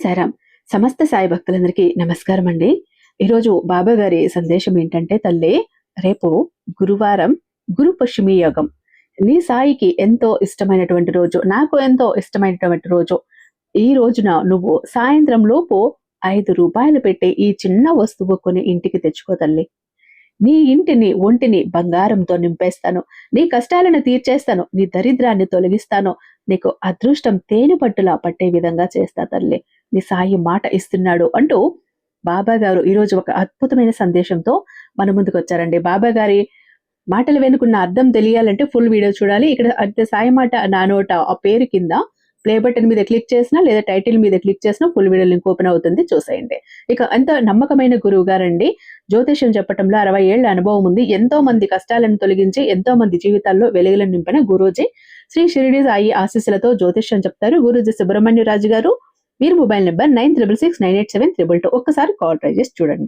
సాయిరాం. సమస్త సాయి భక్తులందరికీ నమస్కారం అండి. ఈరోజు బాబా గారి సందేశం ఏంటంటే, తల్లి రేపు గురువారం, గురు పుష్యమి యోగం. నీ సాయికి ఎంతో ఇష్టమైనటువంటి రోజు, నాకు ఎంతో ఇష్టమైనటువంటి రోజు. ఈ రోజున నువ్వు సాయంత్రం లోపు ₹5 పెట్టి ఈ చిన్న వస్తువు కొని ఇంటికి తెచ్చుకో తల్లి. నీ ఇంటిని ఒంటిని బంగారంతో నింపేస్తాను, నీ కష్టాలను తీర్చేస్తాను, నీ దరిద్రాన్ని తొలగిస్తాను, నీకు అదృష్టం తేనె పట్టులా పట్టే విధంగా చేస్తా తల్లి, నీ సాయి మాట ఇస్తున్నాడు అంటూ బాబా గారు ఈరోజు ఒక అద్భుతమైన సందేశంతో మన ముందుకు వచ్చారండి. బాబా గారి మాటలు వెనుకున్న అర్థం తెలియాలంటే ఫుల్ వీడియో చూడాలి. ఇక్కడ అంటే సాయి మాట నా నోట ఆ పేరు కింద ప్లే బటన్ మీద క్లిక్ చేసినా లేదా టైటిల్ మీద క్లిక్ చేసినా ఫుల్ వీడియో లింక్ ఓపెన్ అవుతుంది, చూసేయండి. ఇక అంత నమ్మకమైన గురువు గారండి. జ్యోతిష్యం చెప్పటంలో 60 ఏళ్ల అనుభవం ఉంది. ఎంతో మంది కష్టాలను తొలగించి ఎంతో మంది జీవితాల్లో వెలుగులను నింపిన గురూజీ. శ్రీ షిరిడి సాయి ఆశీస్సులతో జ్యోతిష్యం చెప్తారు గురూజీ సుబ్రహ్మణ్య రాజు గారు. వీరి మొబైల్ నెంబర్ 96698732. ఒక్కసారి కాల్ ట్రై చేసి చూడండి.